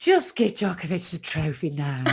Just give Djokovic the trophy now.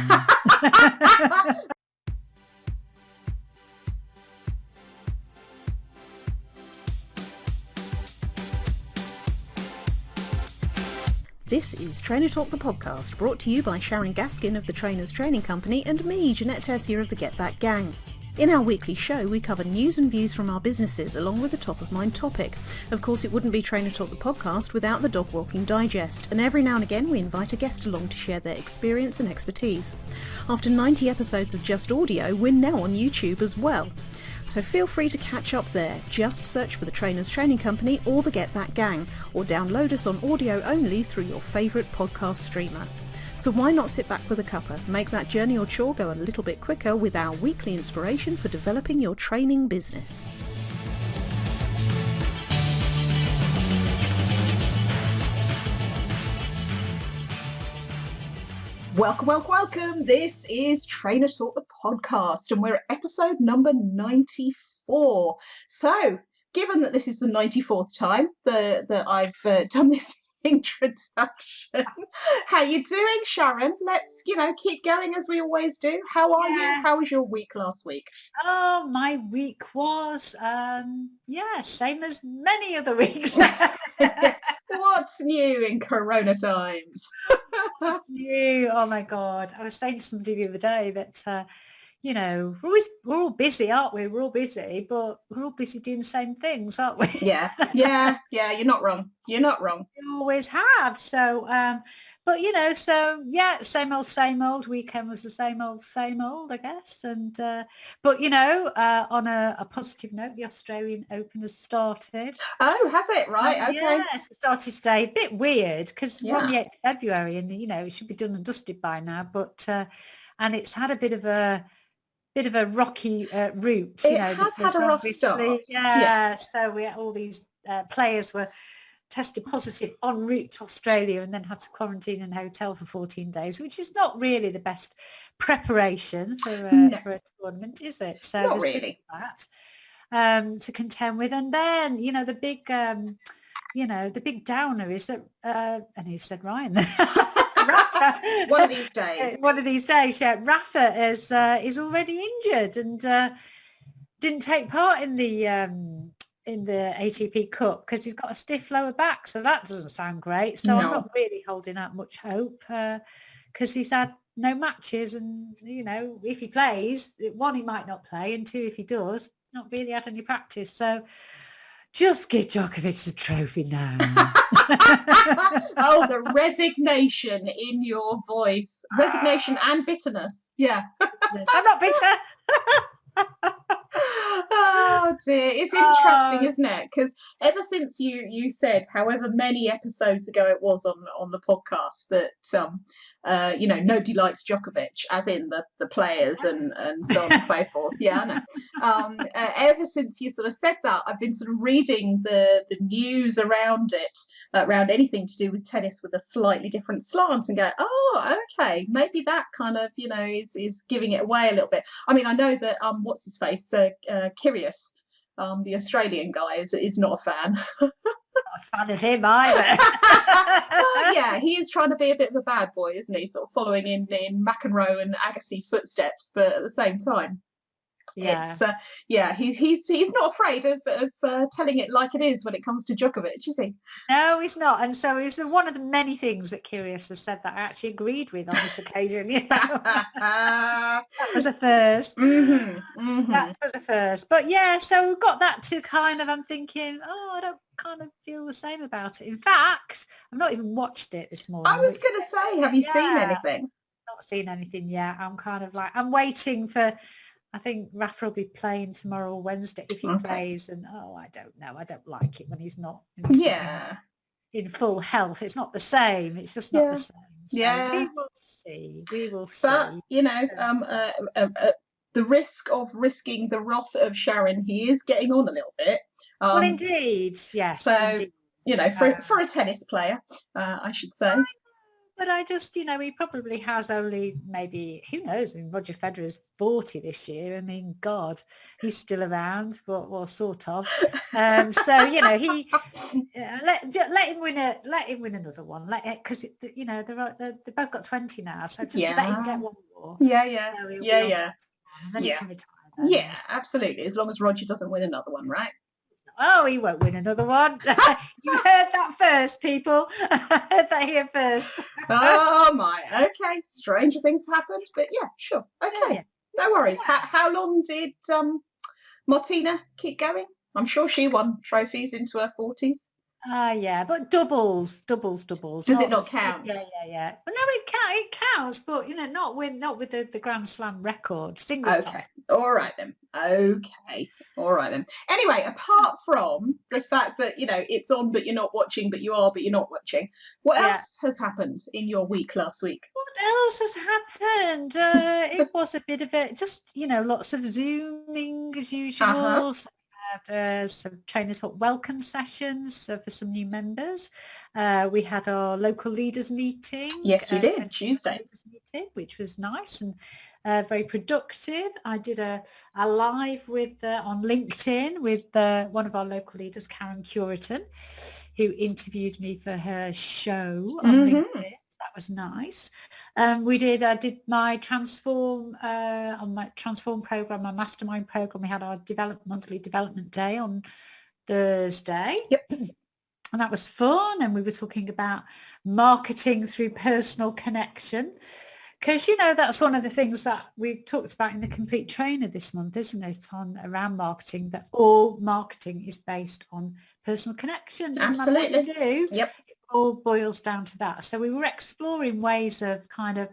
This is Trainer Talk, the podcast, brought to you by Sharon Gaskin of the Trainers Training Company and me, Ginette Tessier of the Get That Gang. In our weekly show, we cover news and views from our businesses along with a top-of-mind topic. Of course, it wouldn't be Trainer Talk, the podcast, without the Dog Walking Digest, and every now and again we invite a guest along to share their experience and expertise. After 90 episodes of just audio, we're now on YouTube as well. So feel free to catch up there. Just search for the Trainers Training Company or the Get That Gang, or download us on audio only through your favourite podcast streamer. So why not sit back with a cuppa, make that journey or chore go a little bit quicker with our weekly inspiration for developing your training business. Welcome. This is Trainer Talk, the podcast, and we're at episode number 94. So, given that this is the 94th time that I've done this introduction, how you doing, Sharon? Let's keep going as we always do. How are you? How was your week last week? Oh, my week was same as many other weeks. What's new in Corona times? What's new? Oh my God, I was saying to somebody the other day that we're all busy, aren't we? We're all busy, but we're all busy doing the same things, aren't we? Yeah, you're not wrong. You always have. So, same old. Weekend was the same old, I guess. And, on a positive note, the Australian Open has started. Oh, has it? Right, okay. Yes, it started today. A bit weird because we're on the 8th of February and, it should be done and dusted by now. But, and it's had a bit of a rocky route. It has had a rough start. Yeah. So all these players were tested positive en route to Australia and then had to quarantine in a hotel for 14 days, which is not really the best preparation for a tournament, is it? So not really. That to contend with, and then the big downer is that, and he said Ryan. Rafa, one of these days, yeah. Rafa is already injured and didn't take part in the ATP Cup because he's got a stiff lower back, so that doesn't sound great. So I'm not really holding out much hope because he's had no matches, and if he plays, one, he might not play, and two, if he does, not really had any practice. So just give Djokovic the trophy now. Oh, the resignation in your voice. Resignation and bitterness. Yeah. I'm not bitter. Oh dear, it's interesting, isn't it? Because ever since you said, however many episodes ago it was on the podcast, that nobody likes Djokovic, as in the players and so on and so forth. Yeah, I know. Ever since you sort of said that, I've been sort of reading the news around it, around anything to do with tennis with a slightly different slant, and go, oh, okay, maybe that kind of is giving it away a little bit. I mean, I know that what's his face, Kyrgios, the Australian guy, is not a fan. Not a fan of him either. Well, yeah, he is trying to be a bit of a bad boy, isn't he? Sort of following in McEnroe and Agassi footsteps, but at the same time, he's not afraid of telling it like it is when it comes to Djokovic, is he? No, he's not. And so it was one of the many things that Kyrgios has said that I actually agreed with on this occasion. That was a first. Mm-hmm. That was a first. But yeah, so we've got that to kind of, I'm thinking, I don't kind of feel the same about it. In fact, I've not even watched it this morning. I was going to say, have you seen anything? Not seen anything yet. I'm kind of like, I'm waiting for, I think Rafa will be playing tomorrow or Wednesday if he plays, and I don't know. I don't like it when he's not in full health. It's not the same. It's just not the same. So we will see. But the risk of risking the wrath of Sharon, he is getting on a little bit. Well, indeed, yes. So indeed. for a tennis player, I should say. But I just, he probably has only maybe, who knows, I mean, Roger Federer's 40 this year. I mean, God, he's still around, well, sort of. So, he let him win another one. Because they're both got 20 now, so just let him get one more. Yeah. So he'll be Yeah. on 21, and then he can retire. Then. Yeah, absolutely. As long as Roger doesn't win another one, right? Oh, he won't win another one. You heard that first, people. I heard that here first. Oh my. Okay, stranger things have happened, but yeah, sure. Okay, yeah. No worries. How long did Martina keep going? I'm sure she won trophies into her 40s. Yeah, but doubles. Does it not count? Yeah. But no, it counts, but not with the Grand Slam record. Singles. Okay. All right then. Okay. All right then. Anyway, apart from the fact that it's on, but you're not watching, but you are, but you're not watching. What else has happened in your week last week? What else has happened? It was a bit of just lots of Zooming as usual. Had some Trainers Talk welcome sessions for some new members. We had our local leaders meeting. Yes, we did. Tuesday. Meeting, which was nice and very productive. I did a live on LinkedIn with one of our local leaders, Karen Curitan, who interviewed me for her show on LinkedIn. That was nice. I did my Transform on my Transform program, my mastermind program. We had our monthly development day on Thursday. Yep. And that was fun. And we were talking about marketing through personal connection. Because, that's one of the things that we've talked about in the Complete Trainer this month, isn't it? Around marketing, that all marketing is based on personal connection. Doesn't Absolutely. matter what you do. Yep. All boils down to that. So we were exploring ways of kind of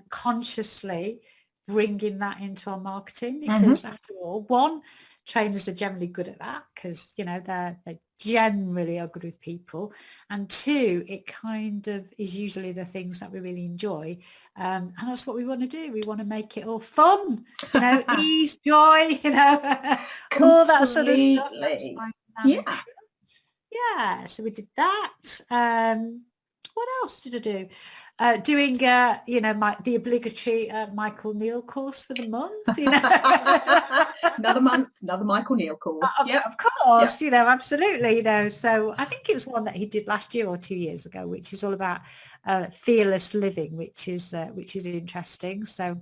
consciously bringing that into our marketing, because after all, one, trainers are generally good at that because they generally are good with people, and two, it kind of is usually the things that we really enjoy, and that's what we want to do. We want to make it all fun, ease, joy, all that sort of stuff. Yeah, so we did that. What else did I do? Doing, the obligatory Michael Neal course for the month. Another month, another Michael Neal course. Of course, absolutely. So I think it was one that he did last year or 2 years ago, which is all about fearless living, which is interesting. So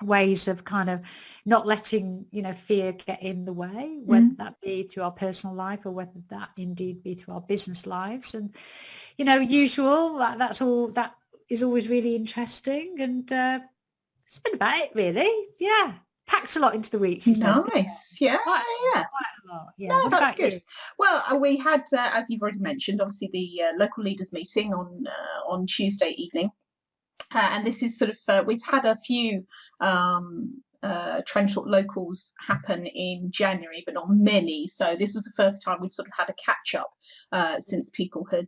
ways of kind of not letting fear get in the way, whether that be through our personal life or whether that indeed be through our business lives. And usual, that is always really interesting, and it's been about it really. Yeah, packed a lot into the week. Nice. Yeah, quite a lot. Yeah. No, that's good. You? Well, we had, as you've already mentioned, obviously the local leaders meeting on Tuesday evening. And this is sort of, we've had a few Trainer Talk locals happen in January, but not many. So this was the first time we'd sort of had a catch up since people had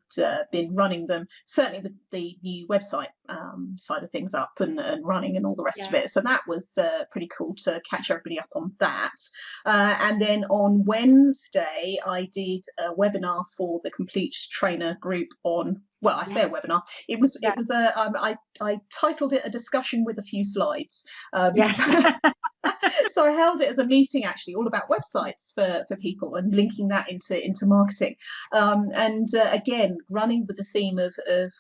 been running them, certainly with the new website side of things up and running and all the rest of it. So that was pretty cool to catch everybody up on that. And then on Wednesday, I did a webinar for the Complete Trainer group on, well, I say a webinar. It was I titled it a discussion with a few slides. So I held it as a meeting, actually, all about websites for people and linking that into marketing. And again, running with the theme of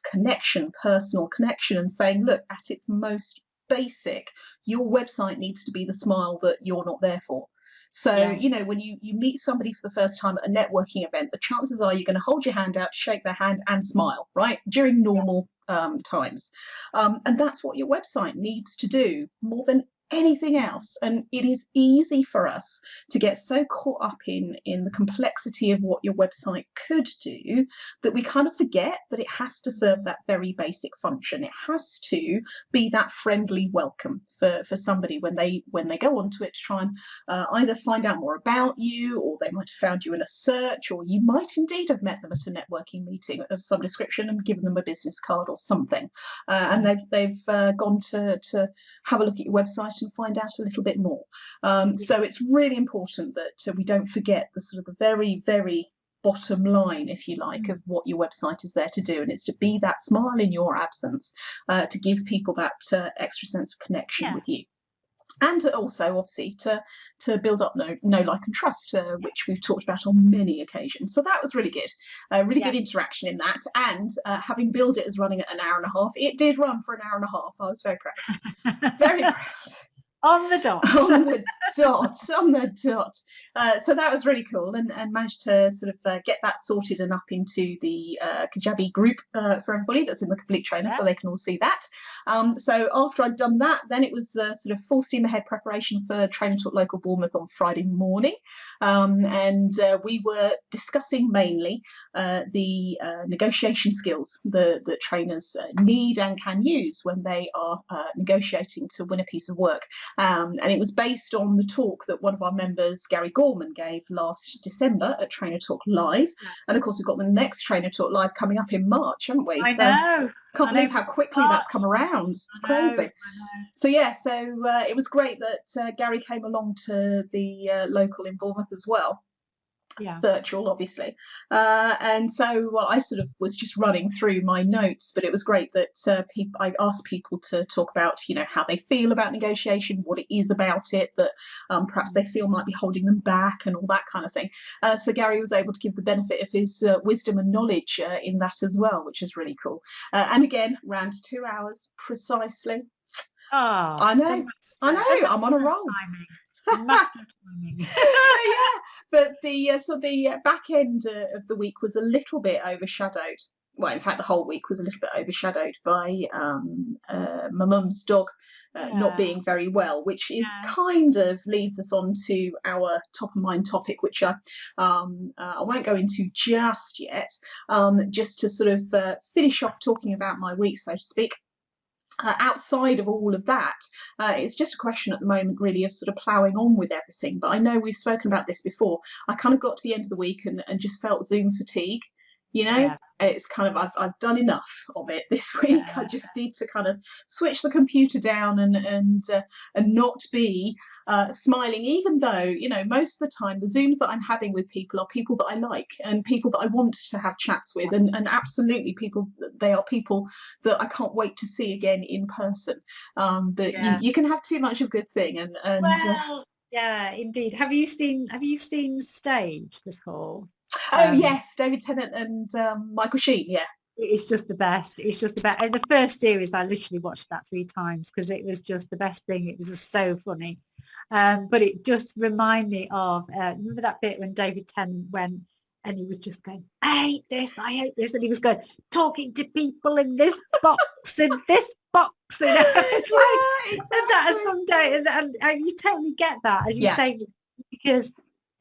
connection, personal connection, and saying, look, at its most basic, your website needs to be the smile that you're not there for. So, when you meet somebody for the first time at a networking event, the chances are you're going to hold your hand out, shake their hand and smile, right? During normal times. And that's what your website needs to do more than anything else. And it is easy for us to get so caught up in the complexity of what your website could do that we kind of forget that it has to serve that very basic function. It has to be that friendly welcome for somebody when they go onto it to try and either find out more about you, or they might have found you in a search, or you might indeed have met them at a networking meeting of some description and given them a business card or something, and they've gone to have a look at your website and find out a little bit more. So it's really important that we don't forget the sort of the very, very bottom line, if you like, of what your website is there to do, and it's to be that smile in your absence, to give people that extra sense of connection with you. And also, obviously, to build up know, like, and trust, which we've talked about on many occasions. So that was really good. Really good interaction in that. And having billed it as running at an hour and a half, it did run for an hour and a half. I was very proud. Very proud. On the dot. On the dot. So that was really cool, and managed to sort of get that sorted and up into the Kajabi group for everybody that's in the Complete Trainer, so they can all see that. So after I'd done that, then it was sort of full steam ahead preparation for Trainer Talk Local Bournemouth on Friday morning. And we were discussing mainly the negotiation skills that trainers need and can use when they are negotiating to win a piece of work. And it was based on the talk that one of our members, Gary Gorman, gave last December at Trainer Talk Live. And of course, we've got the next Trainer Talk Live coming up in March, haven't we? I know. Can't believe how quickly that's come around. It's crazy. So yeah, so it was great that Gary came along to the local in Bournemouth as well. Virtual, obviously, and so I sort of was just running through my notes, but it was great that I asked people to talk about, how they feel about negotiation, what it is about it that perhaps they feel might be holding them back, and all that kind of thing. So Gary was able to give the benefit of his wisdom and knowledge in that as well, which is really cool. And again, ran to 2 hours precisely. Oh, I know, I'm on a roll. Master timing. But the back end of the week was a little bit overshadowed. Well, in fact, the whole week was a little bit overshadowed by my mum's dog not being very well, which is kind of leads us on to our top of mind topic, which I won't go into just yet, just to sort of finish off talking about my week, so to speak. Outside of all of that, it's just a question at the moment really of sort of ploughing on with everything. But I know we've spoken about this before. I kind of got to the end of the week and just felt Zoom fatigue. It's kind of I've done enough of it this week. I just need to kind of switch the computer down and not be smiling, even though most of the time the Zooms that I'm having with people are people that I like and people that I want to have chats with, and absolutely they are people that I can't wait to see again in person. But you can have too much of a good thing, and well, yeah, indeed. Have you seen Staged at all? Oh yes, David Tennant and Michael Sheen. Yeah, it's just the best. It's just the best. And the first series, I literally watched that 3 times because it was just the best thing. It was just so funny. But it just reminded me of remember that bit when David Tennant went and he was just going, I hate this, and he was going talking to people in this box, in this box. It's like exactly. That someday, and you totally get that as you say, because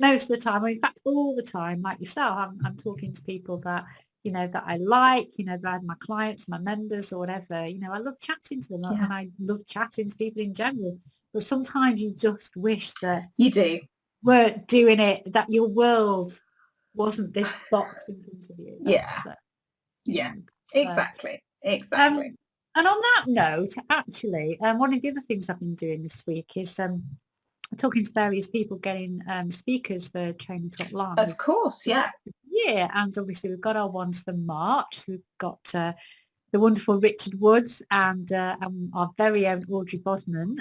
most of the time, in fact, all the time, like yourself, I'm talking to people that that I like, that my clients, my members, or whatever. I love chatting to them, and I love chatting to people in general. But sometimes you just wish that you weren't doing it, that your world wasn't this box in front of you. Exactly. And on that note, actually, one of the other things I've been doing this week is talking to various people, getting speakers for Training Talk Live. Of course, yeah. Yeah, and obviously we've got our ones for March. We've got the wonderful Richard Woods and our very own Audrey Bodman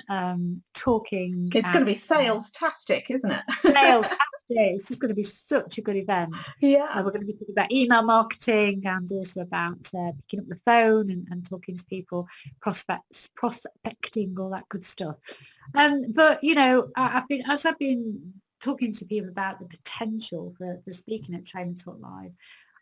talking. It's going to be sales-tastic, isn't it? Sales-tastic. It's just going to be such a good event. Yeah. We're going to be talking about email marketing and also about picking up the phone and talking to people, prospecting, all that good stuff. But I've been talking to people about the potential for speaking at Training Talk Live.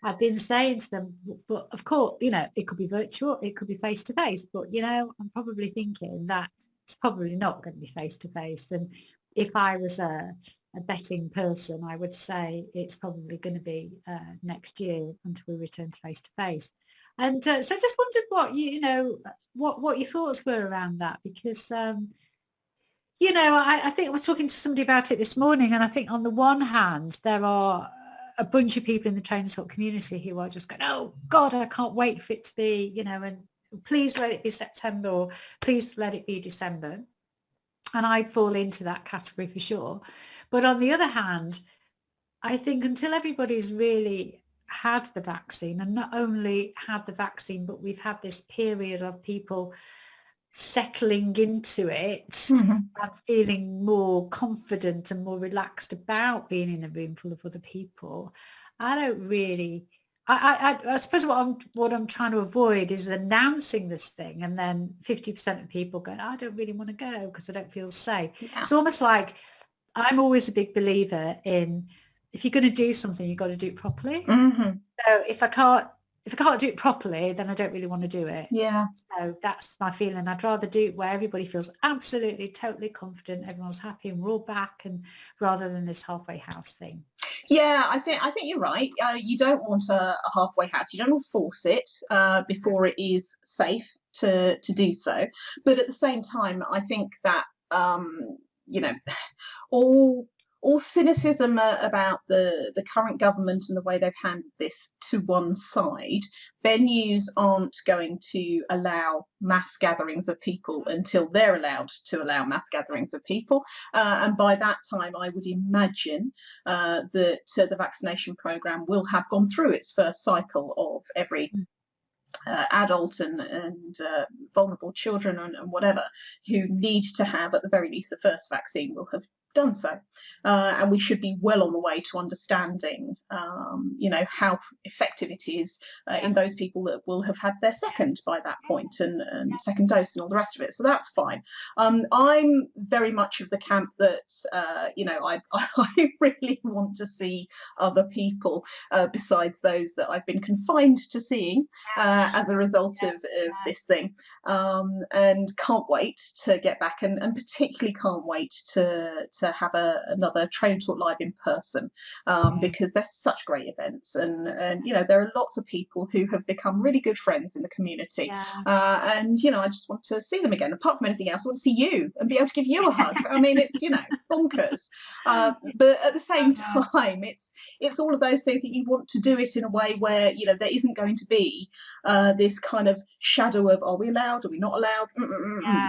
I've been saying to them, but of course, it could be virtual, it could be face-to-face, but, I'm probably thinking that it's probably not going to be face-to-face. And if I was a betting person, I would say it's probably going to be next year until we return to face-to-face. And so I just wondered what your thoughts were around that, because, I think I was talking to somebody about it this morning, and I think on the one hand, there are a bunch of people in the Training Talk community who are just going, oh God, I can't wait for it to be, and please let it be September, or please let it be December. And I'd fall into that category for sure. But on the other hand, I think until everybody's really had the vaccine, and not only had the vaccine, but we've had this period of people settling into it Mm-hmm. and feeling more confident and more relaxed about being in a room full of other people, I don't really. I suppose what I'm trying to avoid is announcing this thing and then 50% of people going, I don't really want to go because I don't feel safe. Yeah. It's almost like I'm always a big believer in, if you're going to do something, you've got to do it properly. Mm-hmm. So if I can't do it properly, then I don't really want to do it. Yeah. So that's my feeling. I'd rather do it where everybody feels absolutely, totally confident, everyone's happy and we're all back, and rather than this halfway house thing. Yeah, I think you're right. You don't want a halfway house. You don't want to force it before it is safe to do so. But at the same time, I think that you know, all cynicism about the current government and the way they've handled this to one side, venues aren't going to allow mass gatherings of people until they're allowed to allow mass gatherings of people. And by that time, I would imagine that the vaccination programme will have gone through its first cycle of every adult and vulnerable children and whatever who need to have at the very least the first vaccine will have done so, and we should be well on the way to understanding how effective it is in those people that will have had their second by that point and second dose and all the rest of it. So that's fine. I'm very much of the camp that I really want to see other people besides those that I've been confined to seeing as a result of this thing, and can't wait to get back, and particularly can't wait to have another Train Talk Live in person, because they're such great events, and there are lots of people who have become really good friends in the community, and I just want to see them again. Apart from anything else, I want to see you and be able to give you a hug. I mean, it's bonkers, but at the same time, it's all of those things that you want to do it in a way where there isn't going to be this kind of shadow of, are we allowed, are we not allowed?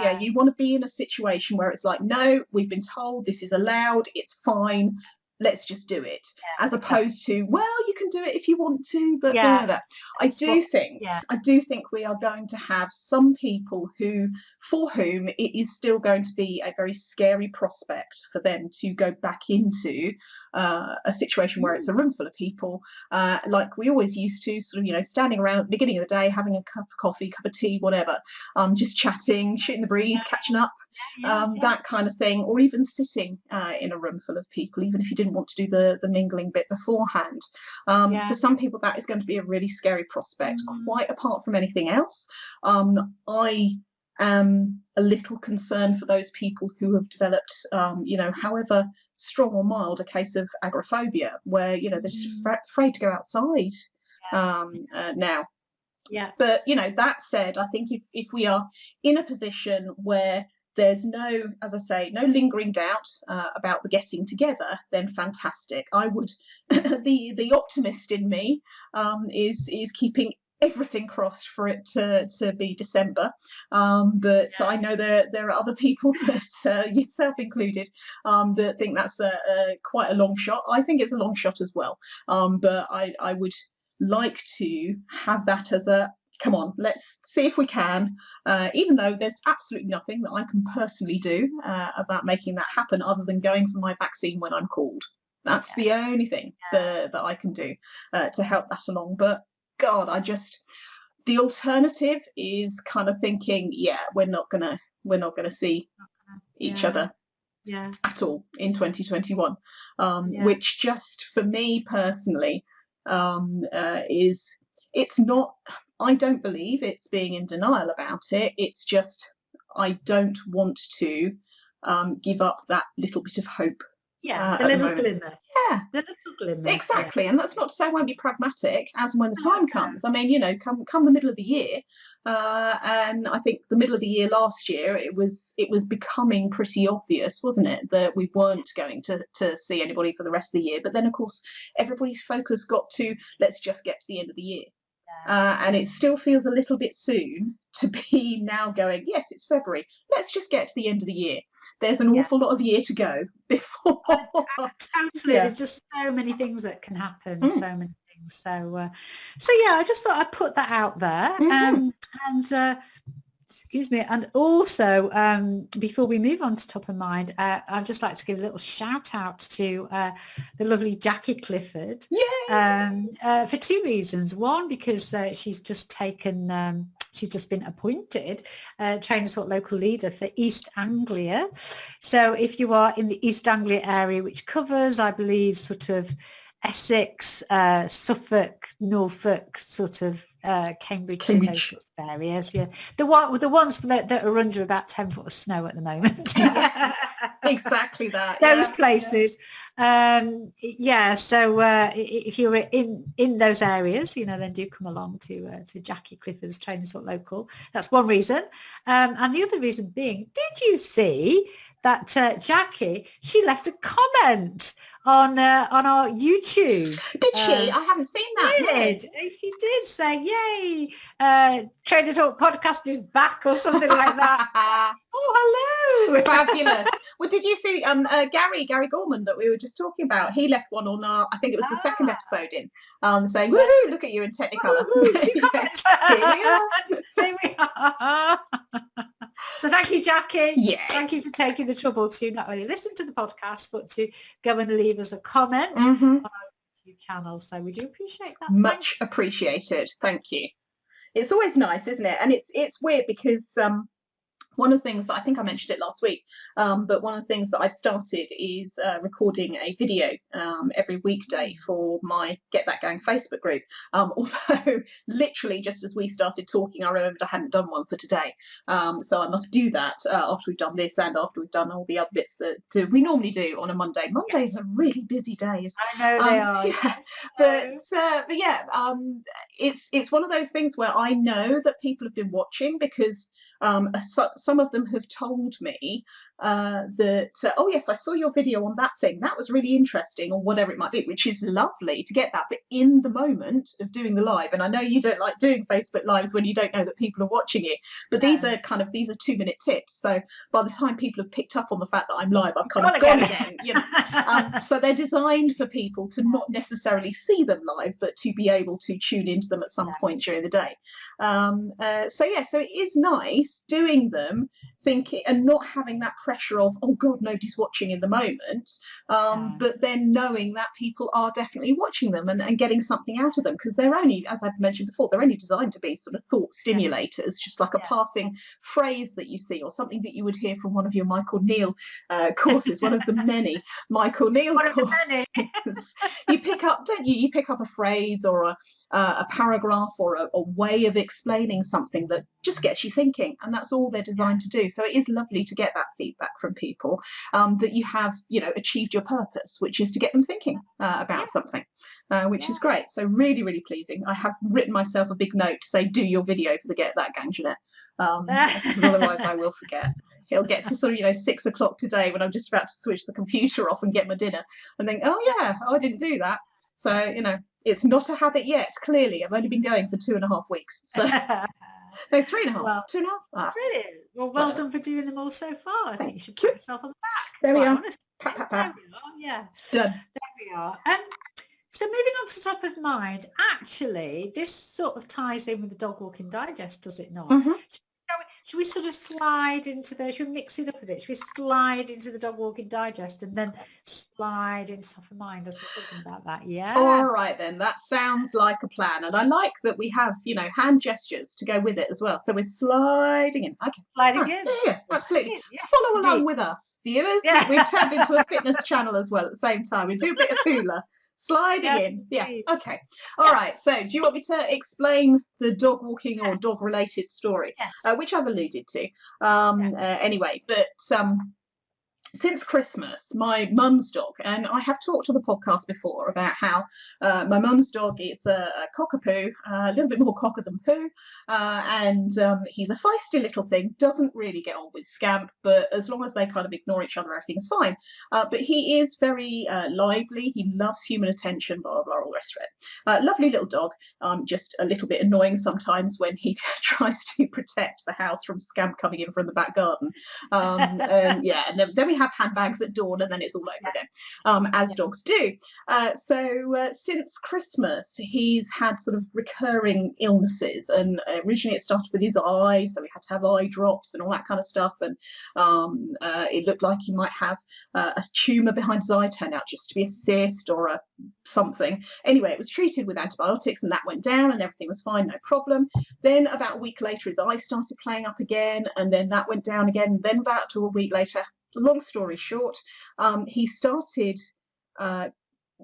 Yeah, you want to be in a situation where it's like, no, we've been told this is allowed, it's fine, let's just do it, as opposed to, well, you can do it if you want to, but I do think we are going to have some people for whom it is still going to be a very scary prospect for them to go back into a situation where it's a room full of people, like we always used to, sort of, standing around at the beginning of the day, having a cup of coffee, cup of tea, whatever, just chatting, shooting the breeze, catching up, that kind of thing, or even sitting in a room full of people, even if you didn't want to do the mingling bit beforehand. For some people, that is going to be a really scary prospect, quite apart from anything else. I am a little concerned for those people who have developed, however strong or mild, a case of agoraphobia, where they're just afraid to go outside now. Yeah. But that said, I think if we are in a position where there's no, as I say, no lingering doubt about the getting together, then fantastic. I would, the optimist in me is keeping everything crossed for it to be December, but I know there are other people, that yourself included, that think that's quite a long shot. I think it's a long shot as well, but I would like to have that as a, come on, let's see if we can, even though there's absolutely nothing that I can personally do about making that happen other than going for my vaccine when I'm called. That's the only thing that I can do to help that along. But God, the alternative is kind of thinking, we're not gonna see each other at all in 2021, which just for me personally it's not, I don't believe it's being in denial about it, it's just I don't want to give up that little bit of hope. The little glimmer. The little glimmer. Exactly. And that's not to say I won't be pragmatic as and when the time comes. I mean, come the middle of the year, and I think the middle of the year last year, it was becoming pretty obvious, wasn't it, that we weren't going to see anybody for the rest of the year. But then, of course, everybody's focus got to, let's just get to the end of the year. And it still feels a little bit soon to be now going, yes, it's February. Let's just get to the end of the year. There's an awful lot of year to go before. Totally. There's just so many things that can happen. So many things. So yeah, I just thought I'd put that out there. Excuse me. And also, before we move on to Top of Mind, I'd just like to give a little shout out to the lovely Jackie Clifford for two reasons. One, because she's just taken, she's just been appointed Trainers Talk local leader for East Anglia. So if you are in the East Anglia area, which covers, I believe, sort of Essex, Suffolk, Norfolk, sort of Cambridgeshire, those sorts of areas. Yeah, the ones that are under about 10 foot of snow at the moment. Exactly that. Those places. So if you're in those areas, then do come along to Jackie Clifford's Trainers Talk Local. That's one reason. And the other reason being, did you see that Jackie, she left a comment on our YouTube? Did she? I haven't seen that. She did say, yay, Trainer Talk podcast is back or something like that. Oh, hello. Fabulous. Well, did you see Gary Gorman that we were just talking about? He left one on our, I think it was the second episode in, saying, woohoo, look at you in Technicolor. Yes, here we are. So thank you, Jackie. Yeah. Thank you for taking the trouble to not only listen to the podcast, but to go and leave us a comment on our YouTube channel. So we do appreciate that. Much appreciated. Thank you. It's always nice, isn't it? And it's weird because one of the things, I think I mentioned it last week, but one of the things that I've started is recording a video every weekday for my Get That Going Facebook group. Although literally just as we started talking, I remembered I hadn't done one for today. So I must do that after we've done this and after we've done all the other bits that we normally do on a Monday. Mondays are really busy days. I know they are. Yeah. But yeah, it's one of those things where I know that people have been watching because some of them have told me that, oh yes, I saw your video on that thing, that was really interesting, or whatever it might be, which is lovely to get that. But in the moment of doing the live, and I know you don't like doing Facebook lives when you don't know that people are watching you, but these are 2-minute tips, so by the time people have picked up on the fact that I'm live, I've kind of gone again. So they're designed for people to not necessarily see them live, but to be able to tune into them at some point during the day. So it is nice doing them, thinking and not having that pressure of, oh god, nobody's watching in the moment, but then knowing that people are definitely watching them and getting something out of them, because they're only, as I've mentioned before, they're only designed to be sort of thought stimulators, just like a passing phrase that you see, or something that you would hear from one of your Michael Neal courses, one of the many Michael Neal courses. You pick up, don't you? You pick up a phrase or a paragraph or a way of explaining something that just gets you thinking, and that's all they're designed to do. So it is lovely to get that feedback from people, that you have, achieved your purpose, which is to get them thinking about something, which is great. So really, really pleasing. I have written myself a big note to say, do your video for the Get That Gang, Ginette, because otherwise I will forget. It'll get to sort of 6 o'clock today when I'm just about to switch the computer off and get my dinner and think, I didn't do that. So it's not a habit yet. Clearly, I've only been going for 2.5 weeks. So no, 3.5, well, 2.5. Brilliant. Well done for doing them all so far. I think you should pat yourself on the back. There we are. Pat, pat, pat. There we are. Yeah. Done. There we are. So moving on to Top of Mind, actually, this sort of ties in with the Dog Walking Digest, does it not? Mm-hmm. Should we sort of slide into should we mix it up a bit? Should we slide into the Dog Walking Digest and then slide into Top of Mind as we're talking about that? Yeah. All right, then. That sounds like a plan. And I like that we have, hand gestures to go with it as well. So we're sliding in. Okay. Sliding in. Yeah, absolutely. Yeah, follow along with us, viewers. Yeah. We've turned into a fitness channel as well at the same time. We do a bit of hula. Sliding in. Yeah. Okay. All right. So do you want me to explain the dog walking or dog related story, which I've alluded to anyway, but since Christmas, my mum's dog, and I have talked on the podcast before about how my mum's dog is a cockapoo, a little bit more cocker than poo, and he's a feisty little thing, doesn't really get on with Scamp, but as long as they kind of ignore each other, everything's fine. But he is very lively, he loves human attention, blah, blah, blah, all the rest of it. Lovely little dog, just a little bit annoying sometimes when he tries to protect the house from Scamp coming in from the back garden. And then we have handbags at dawn, and then it's all over again, as dogs do. So since Christmas, he's had sort of recurring illnesses, and originally it started with his eye, so we had to have eye drops and all that kind of stuff, and it looked like he might have a tumour behind his eye, turned out just to be a cyst or a something. Anyway, it was treated with antibiotics, and that went down, and everything was fine, no problem. Then about a week later, his eye started playing up again, and then that went down again. Then about a week later, long story short, he started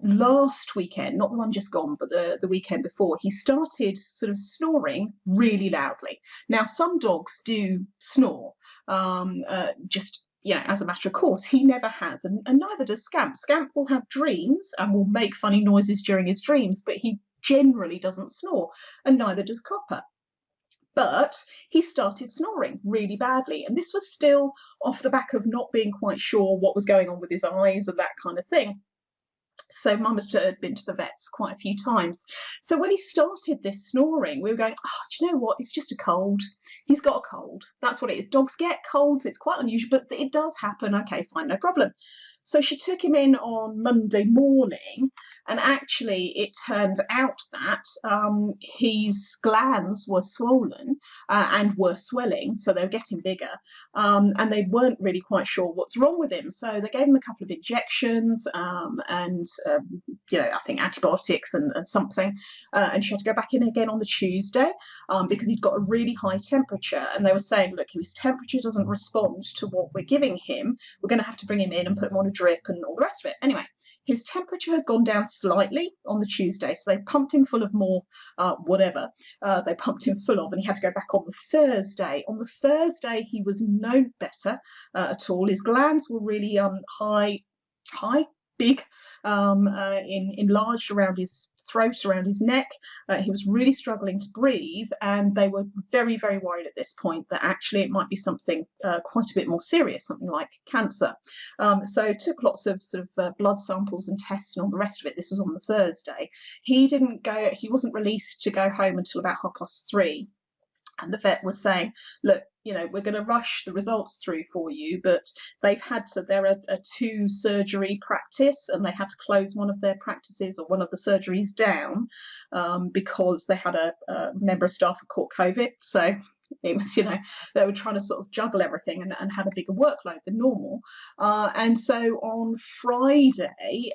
last weekend, not the one just gone, but the weekend before, he started sort of snoring really loudly. Now, some dogs do snore, just, as a matter of course. He never has, and neither does Scamp. Scamp will have dreams and will make funny noises during his dreams, but he generally doesn't snore, and neither does Copper. But he started snoring really badly, and this was still off the back of not being quite sure what was going on with his eyes and that kind of thing. So Mum had been to the vets quite a few times. So when he started this snoring, we were going, oh, do you know what? It's just a cold. He's got a cold. That's what it is. Dogs get colds. It's quite unusual, but it does happen. Okay, fine, no problem. So she took him in on Monday morning, and actually it turned out that his glands were swollen and were swelling, so they were getting bigger, and they weren't really quite sure what's wrong with him. So they gave him a couple of injections and I think antibiotics and something, and she had to go back in again on the Tuesday because he'd got a really high temperature, and they were saying, look, if his temperature doesn't respond to what we're giving him, we're going to have to bring him in and put him on a drip and all the rest of it. Anyway, his temperature had gone down slightly on the Tuesday, so they pumped him full of more whatever they pumped him full of, and he had to go back on the Thursday. On the Thursday, he was no better at all. His glands were really big, enlarged around his throat, around his neck. He was really struggling to breathe, and they were very, very worried at this point that actually it might be something quite a bit more serious, something like cancer. So took lots of sort of blood samples and tests and all the rest of it. This was on the Thursday. He wasn't released to go home until about 3:30. And the vet was saying, look, we're going to rush the results through for you, but they're a 2-surgery practice, and they had to close one of their practices or one of the surgeries down because they had a member of staff who caught COVID. So it was, they were trying to sort of juggle everything and had a bigger workload than normal. And so on Friday,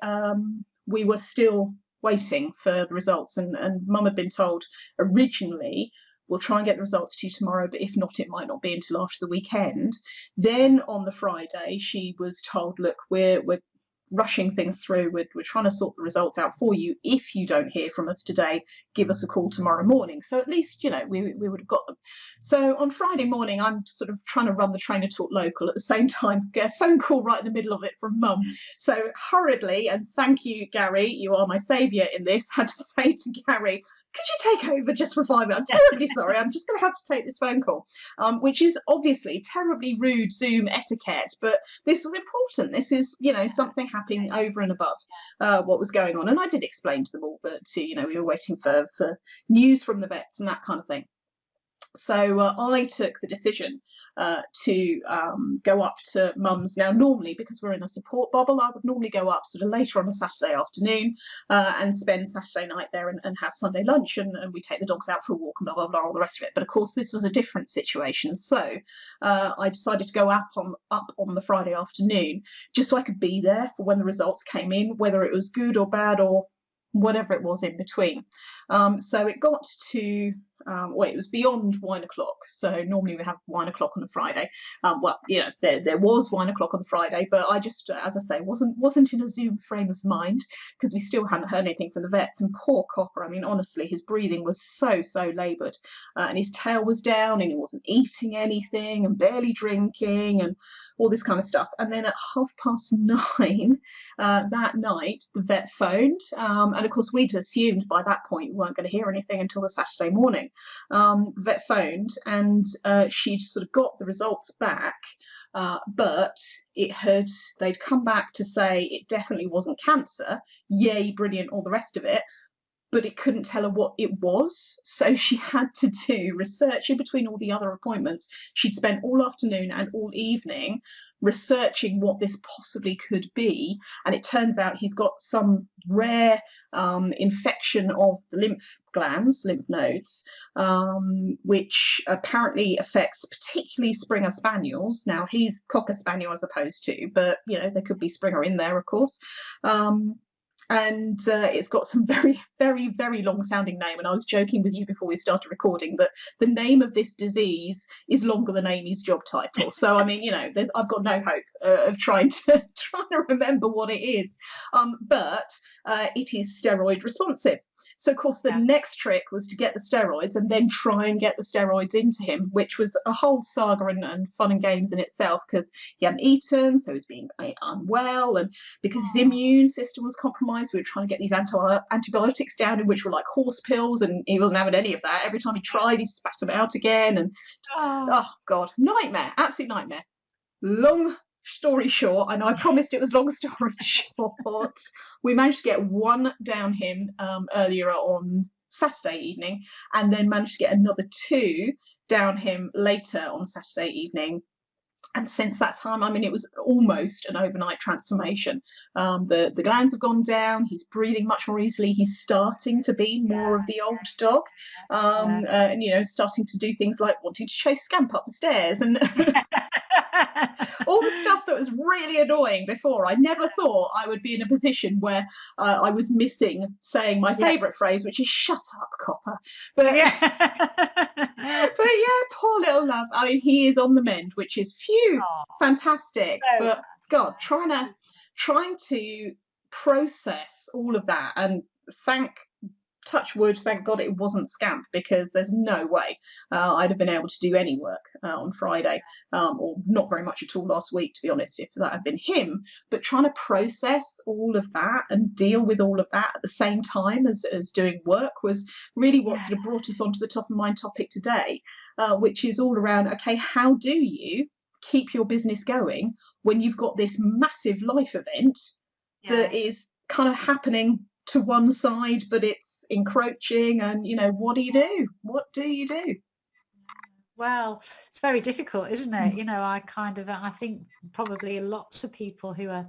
we were still waiting for the results, and Mum had been told originally, we'll try and get the results to you tomorrow, but if not, it might not be until after the weekend. Then on the Friday, she was told, look, we're rushing things through. We're trying to sort the results out for you. If you don't hear from us today, give us a call tomorrow morning. So at least, we would have got them. So on Friday morning, I'm sort of trying to run the Trainer Talk Local at the same time, get a phone call right in the middle of it from Mum. So hurriedly, and thank you, Gary, you are my saviour in this, had to say to Gary, could you take over just for 5 minutes? I'm terribly sorry. I'm just going to have to take this phone call, which is obviously terribly rude Zoom etiquette, but this was important. This is, something happening over and above what was going on. And I did explain to them all that, we were waiting for news from the vets and that kind of thing. So I took the decision to go up to Mum's. Now, normally, because we're in a support bubble, I would normally go up sort of later on a Saturday afternoon and spend Saturday night there and have Sunday lunch, and we take the dogs out for a walk and blah, blah, blah, all the rest of it. But of course, this was a different situation. So I decided to go up on the Friday afternoon just so I could be there for when the results came in, whether it was good or bad or whatever it was in between. So it got to well, it was beyond wine o'clock. So normally we have wine o'clock on a Friday. Well, you know, there was wine o'clock on the Friday, but I just, as I say, wasn't in a Zoom frame of mind because we still hadn't heard anything from the vets. And poor Copper, I mean, honestly, his breathing was so laboured, and his tail was down, and he wasn't eating anything and barely drinking and all this kind of stuff. And then at 9:30 that night, the vet phoned, and of course we'd assumed by that point we weren't going to hear anything until the Saturday morning. The vet phoned, and she'd sort of got the results back, but they'd come back to say it definitely wasn't cancer. Yay, brilliant, all the rest of it. But it couldn't tell her what it was. So she had to do research in between all the other appointments. She'd spent all afternoon and all evening researching what this possibly could be. And it turns out he's got some rare infection of the lymph nodes, which apparently affects particularly Springer Spaniels. Now, he's Cocker Spaniel as opposed to, but, you know, there could be Springer in there, of course. And it's got some very long sounding name. And I was joking with you before we started recording that the name of this disease is longer than Amy's job title. So, I mean, you know, I've got no hope of trying to remember what it is. But it is steroid responsive. So, of course, the next trick was to get the steroids and then try and get the steroids into him, which was a whole saga and fun and games in itself because he hadn't eaten, so he was being unwell. And because his immune system was compromised, we were trying to get these antibiotics down, which were like horse pills, and he wasn't having any of that. Every time he tried, he spat them out again. And oh, God, nightmare, absolute nightmare. Long story short, I know I promised it was long story short, we managed to get one down him earlier on Saturday evening, and then managed to get another 2 down him later on Saturday evening. And since that time, I mean, it was almost an overnight transformation. The glands have gone down. He's breathing much more easily. He's starting to be more of the old dog, and, you know, starting to do things like wanting to chase Scamp up the stairs and all the stuff that was really annoying before. I never thought I would be in a position where I was missing saying my favourite phrase, which is "shut up, Copper." But but yeah, poor little love. I mean, he is on the mend, which is fantastic. But God, trying to process all of that, and touch wood, thank God it wasn't Scamp, because there's no way I'd have been able to do any work on Friday, or not very much at all last week, to be honest, if that had been him. But trying to process all of that and deal with all of that at the same time as doing work was really what sort of brought us onto the top of mind topic today, which is all around, okay, how do you keep your business going when you've got this massive life event that is kind of happening to one side, but it's encroaching, and, you know, what do you do? Well, it's very difficult, isn't it? You know, I think probably lots of people who are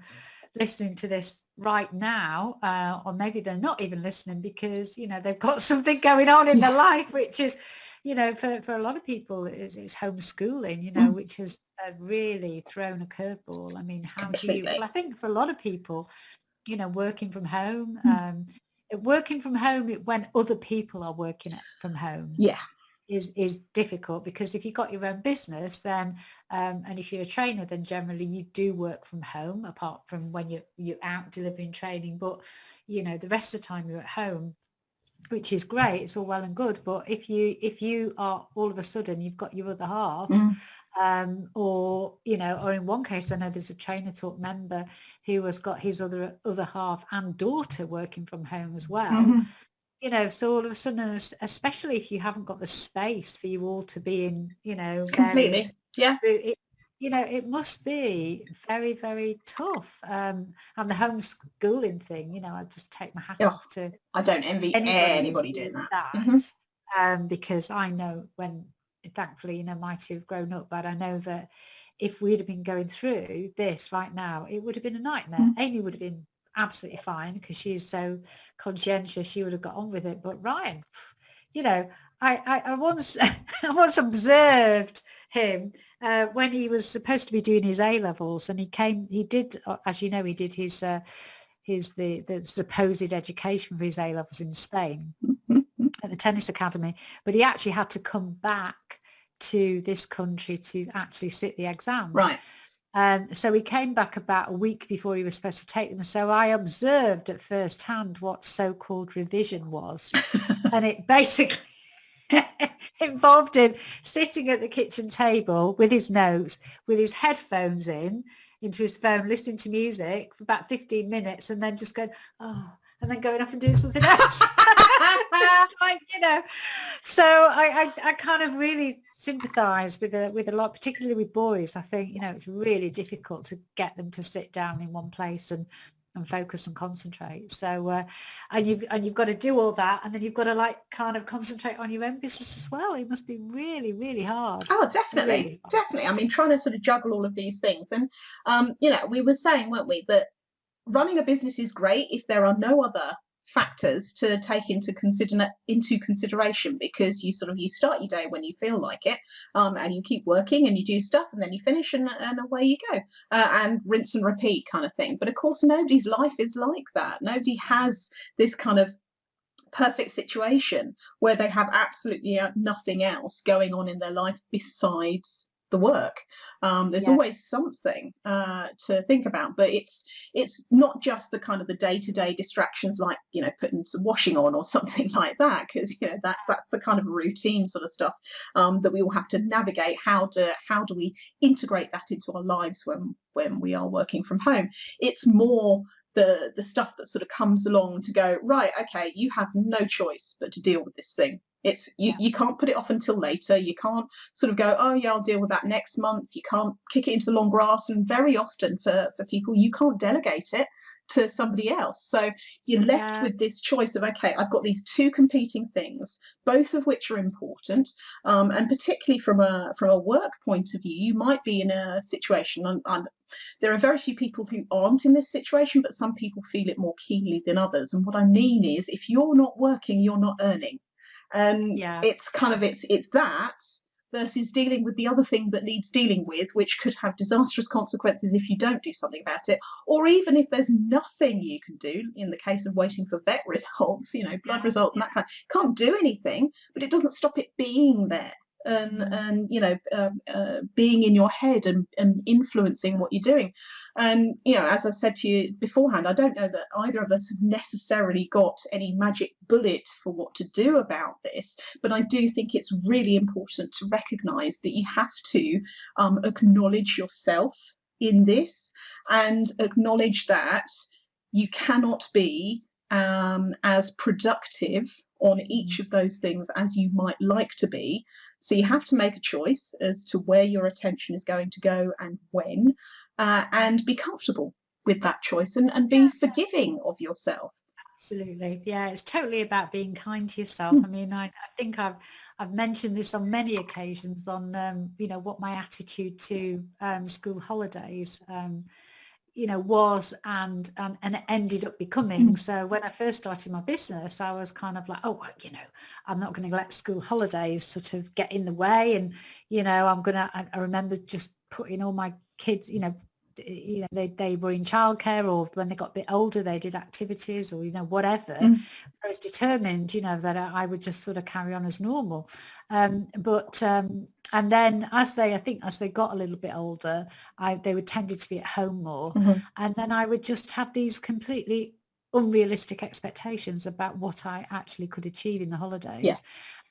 listening to this right now, or maybe they're not even listening because, you know, they've got something going on in their life, which is, you know, for a lot of people it's homeschooling, you know, which has really thrown a curveball. I mean, how do you, well, I think for a lot of people, you know, working from home when other people are working from home is difficult, because if you've got your own business, then and if you're a trainer, then generally you do work from home, apart from when you're out delivering training. But, you know, the rest of the time you're at home, which is great, it's all well and good. But if you are all of a sudden you've got your other half, or, you know, or in one case, I know there's a Trainer Talk member who has got his other half and daughter working from home as well. You know, so all of a sudden, especially if you haven't got the space for you all to be in, you know, completely, you know, it must be very, very tough. And the homeschooling thing, you know, I just take my hat off to. I don't envy anybody doing that. Because I know when, thankfully, you know, my 2 have grown up, but I know that if we'd have been going through this right now, it would have been a nightmare. Amy would have been absolutely fine because she's so conscientious, she would have got on with it. But Ryan, you know, I once observed him when he was supposed to be doing his A-levels, and he did, as you know, he did the supposed education for his A-levels in Spain. at the tennis academy, but he actually had to come back to this country to actually sit the exam. Right. So he came back about a week before he was supposed to take them. So I observed at first hand what so-called revision was. And it basically involved him sitting at the kitchen table with his notes, with his headphones into his phone, listening to music for about 15 minutes and then just going, oh, and then going off and doing something else. Like, so I kind of really sympathize with a lot, particularly with boys. I think, it's really difficult to get them to sit down in one place and focus and concentrate. So and you've got to do all that, and then you've got to kind of concentrate on your own business as well. It must be really, really hard. Oh, definitely. Really hard. Definitely. I mean, trying to sort of juggle all of these things. And we were saying, weren't we, that running a business is great if there are no other factors to take into consideration, because you start your day when you feel like it, and you keep working and you do stuff and then you finish and away you go, and rinse and repeat kind of thing. But of course, nobody's life is like that. Nobody has this kind of perfect situation where they have absolutely nothing else going on in their life besides the work. There's always something to think about, but it's not just the kind of the day-to-day distractions, like putting some washing on or something like that, because that's the kind of routine sort of stuff that we all have to navigate. How do we integrate that into our lives when we are working from home? It's more the stuff that sort of comes along to go, right, okay, you have no choice but to deal with this thing. It's you can't put it off until later. You can't sort of go, oh yeah, I'll deal with that next month. You can't kick it into the long grass. And very often for people, you can't delegate it to somebody else. So you're left with this choice of, okay, I've got these two competing things, both of which are important. And particularly from a work point of view, you might be in a situation, and there are very few people who aren't in this situation, but some people feel it more keenly than others. And what I mean is, if you're not working, you're not earning. And it's kind of it's that versus dealing with the other thing that needs dealing with, which could have disastrous consequences if you don't do something about it, or even if there's nothing you can do. In the case of waiting for vet results, blood results and that kind of, can't do anything, but it doesn't stop it being there and being in your head and influencing what you're doing. And as I said to you beforehand, I don't know that either of us have necessarily got any magic bullet for what to do about this, but I do think it's really important to recognize that you have to acknowledge yourself in this, and acknowledge that you cannot be as productive on each of those things as you might like to be. So you have to make a choice as to where your attention is going to go and when, and be comfortable with that choice, and be forgiving of yourself. Absolutely. Yeah, it's totally about being kind to yourself. I mean, I think I've mentioned this on many occasions on, what my attitude to school holidays was and ended up becoming. So when I first started my business, I was kind of like, I'm not going to let school holidays sort of get in the way. And, I remember just putting all my kids, they were in childcare, or when they got a bit older, they did activities or, whatever. I was determined, that I would just sort of carry on as normal. And then as they got a little bit older, they would tended to be at home more. And then I would just have these completely unrealistic expectations about what I actually could achieve in the holidays,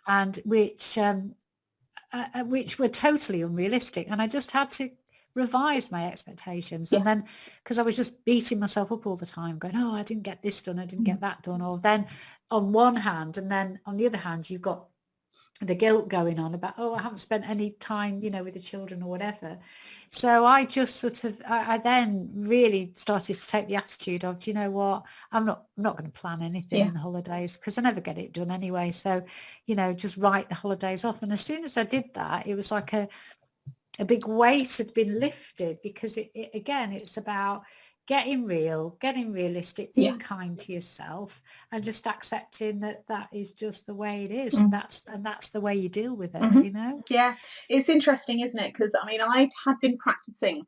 and which were totally unrealistic. And I just had to revise my expectations. And then, because I was just beating myself up all the time, going, I didn't get this done, I didn't get that done. Or then on one hand, and then on the other hand, you've got the guilt going on about, I haven't spent any time, with the children or whatever. So I just sort of, I then really started to take the attitude of, do you know what, I'm not going to plan anything in the holidays, because I never get it done anyway. So, just write the holidays off. And as soon as I did that, it was like a big weight had been lifted, because it's about getting real, getting realistic, being kind to yourself, and just accepting that is just the way it is. And that's the way you deal with it. Yeah, it's interesting, isn't it? Because I mean, I had been practicing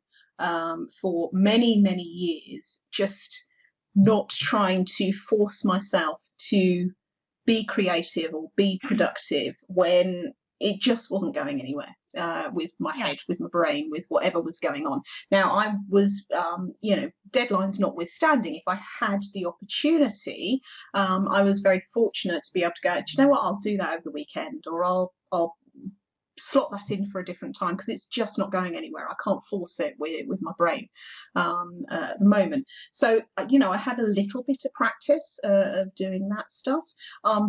for many years, just not trying to force myself to be creative or be productive when it just wasn't going anywhere, with my head, with my brain, with whatever was going on. Now, I was, deadlines notwithstanding, if I had the opportunity, I was very fortunate to be able to go, do you know what, I'll do that over the weekend, or I'll slot that in for a different time, because it's just not going anywhere. I can't force it with my brain at the moment. So, I had a little bit of practice of doing that stuff.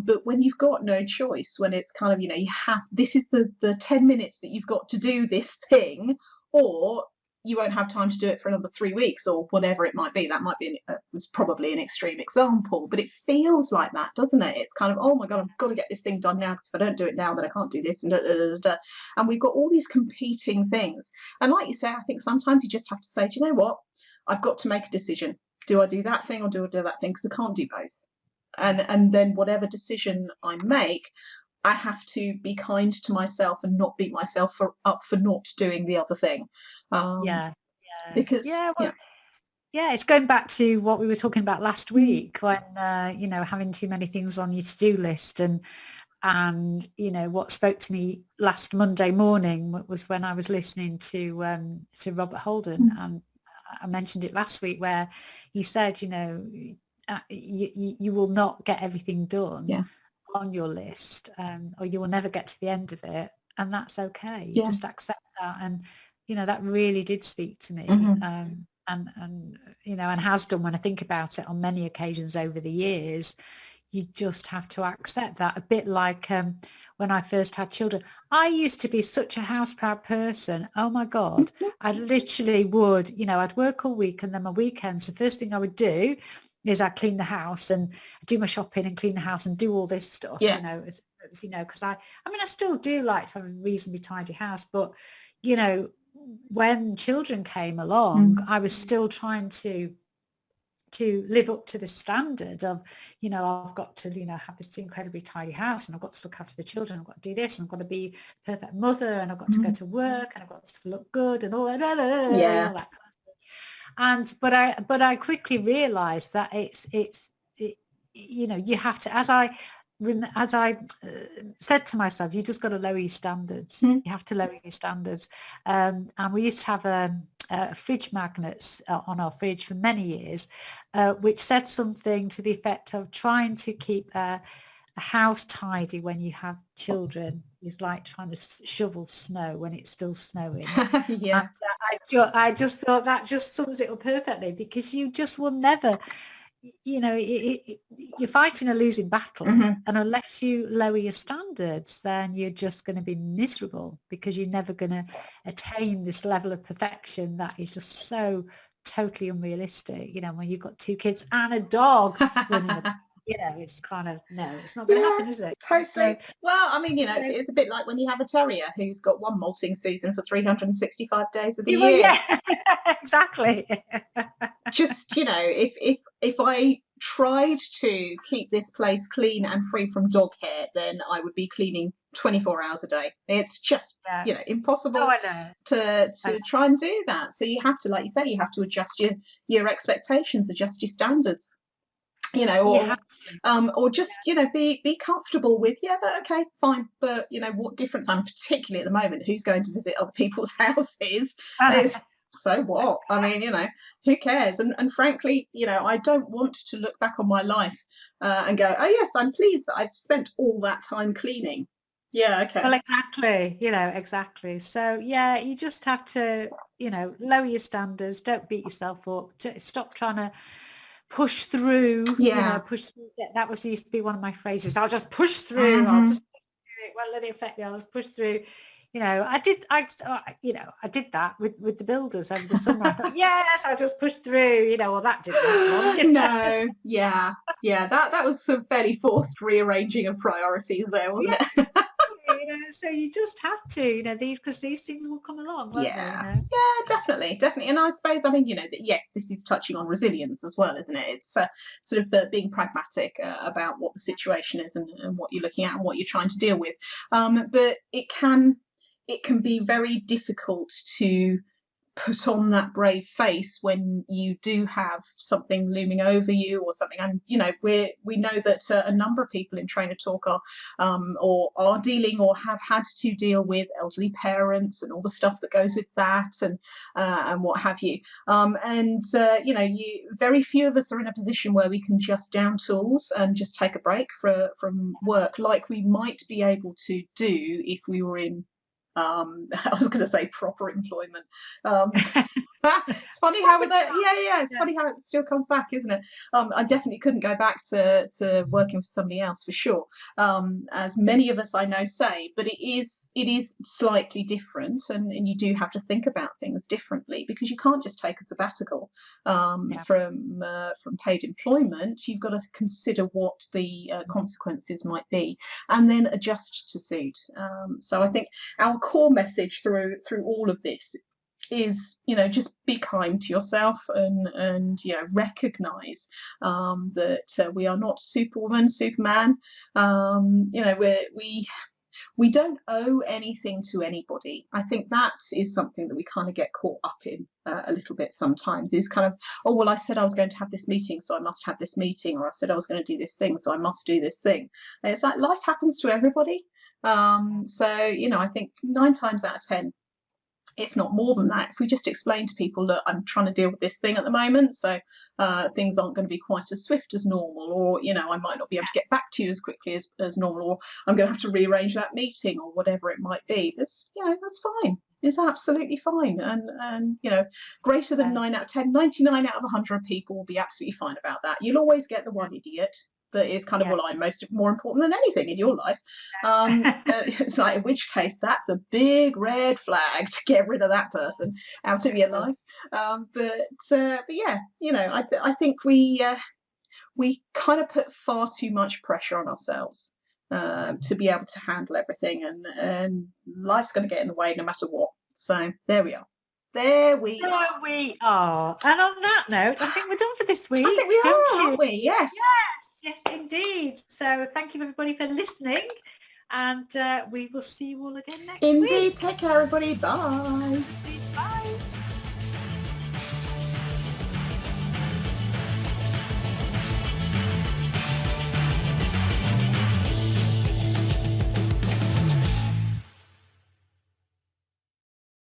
But when you've got no choice, when it's kind of, you have, this is the 10 minutes that you've got to do this thing, or you won't have time to do it for another 3 weeks, or whatever it might be. That might be was probably an extreme example, but it feels like that, doesn't it? It's kind of, oh my God, I've got to get this thing done now, because if I don't do it now, then I can't do this, and and we've got all these competing things. And like you say, I think sometimes you just have to say, do you know what? I've got to make a decision. Do I do that thing, or do I do that thing? Because I can't do both. And then whatever decision I make, I have to be kind to myself and not beat myself up for not doing the other thing. Because it's going back to what we were talking about last week, when having too many things on your to-do list, and what spoke to me last Monday morning was when I was listening to Robert Holden, and I mentioned it last week, where he said, you will not get everything done on your list, or you will never get to the end of it, and that's okay. You just accept that. And that really did speak to me, and has done when I think about it on many occasions over the years. You just have to accept that. A bit like when I first had children, I used to be such a house proud person. Oh my God, I literally would, I'd work all week, and then my weekends, the first thing I would do is I'd clean the house and do my shopping and clean the house and do all this stuff, because I still do like to have a reasonably tidy house, but when children came along, I was still trying to live up to the standard of, I've got to, have this incredibly tidy house, and I've got to look after the children, I've got to do this, and I've got to be a perfect mother, and I've got to go to work, and I've got to look good, and all that, all that kind of stuff. But I quickly realized that you have to, as I said to myself, you just got to lower your standards. You have to lower your standards. And we used to have fridge magnets on our fridge for many years, which said something to the effect of trying to keep a house tidy when you have children is like trying to shovel snow when it's still snowing. And I just thought that just sums it up perfectly, because you just will never, you're fighting a losing battle, and unless you lower your standards, then you're just going to be miserable, because you're never going to attain this level of perfection that is just so totally unrealistic. When you've got 2 kids and a dog running about, it's kind of, no, it's not going to happen, is it? Totally. So, well, I mean, it's a bit like when you have a terrier who's got one molting season for 365 days of the year. Yeah, exactly. Just, if I tried to keep this place clean and free from dog hair, then I would be cleaning 24 hours a day. It's just, impossible to try and do that. So you have to, like you say, you have to adjust your expectations, adjust your standards. Or just be comfortable with okay, fine, but what difference? And particularly at the moment, who's going to visit other people's houses? So what? I mean, who cares? And frankly, I don't want to look back on my life and go, oh yes, I'm pleased that I've spent all that time cleaning. Yeah, okay. Well, exactly, exactly. So yeah, you just have to, lower your standards. Don't beat yourself up. Stop trying to push through. Push through. That used to be one of my phrases. I'll just push through. I'll just do it. Well, let it affect me. I'll just push through. I did that with the builders over the summer. I thought, yes, I'll just push through. Well, that didn't last long. No, yeah. That was some fairly forced rearranging of priorities there, wasn't it? So you just have to, because these things will come along, won't they? Yeah, definitely. And I suppose, that yes, this is touching on resilience as well, isn't it? It's sort of being pragmatic about what the situation is and what you're looking at and what you're trying to deal with. But it can be very difficult to put on that brave face when you do have something looming over you or something. And we know that a number of people in Trainer Talk are or are dealing or have had to deal with elderly parents and all the stuff that goes with that, and what have you. Very few of us are in a position where we can just down tools and just take a break from work like we might be able to do if we were in I was going to say proper employment. It's funny how it's funny how it still comes back, isn't it? I definitely couldn't go back to working for somebody else for sure, as many of us I know say, but it is slightly different, and you do have to think about things differently, because you can't just take a sabbatical from paid employment. You've got to consider what the consequences might be, and then adjust to suit. So I think our core message through all of this is, just be kind to yourself, and recognize that we are not Superwoman, Superman. We don't owe anything to anybody. I think that is something that we kind of get caught up in a little bit sometimes, is kind of, oh, well, I said I was going to have this meeting, so I must have this meeting, or I said I was going to do this thing, so I must do this thing. And it's like, life happens to everybody. I think 9 times out of 10, if not more than that, if we just explain to people that I'm trying to deal with this thing at the moment, so things aren't going to be quite as swift as normal, or I might not be able to get back to you as quickly as normal, or I'm going to have to rearrange that meeting, or whatever it might be. That's fine. It's absolutely fine, and greater than 9 out of 10, 99 out of 100 people will be absolutely fine about that. You'll always get the one idiot that is kind of, well, I'm more important than anything in your life. It's like, in which case, that's a big red flag to get rid of that person out of your life. But yeah, I think we kind of put far too much pressure on ourselves to be able to handle everything, and life's going to get in the way no matter what. So there we are. There we are. And on that note, I think we're done for this week. I think we are, aren't we? Yes. Yes, indeed. So thank you, everybody, for listening, and we will see you all again next week. Indeed. Take care, everybody. Bye.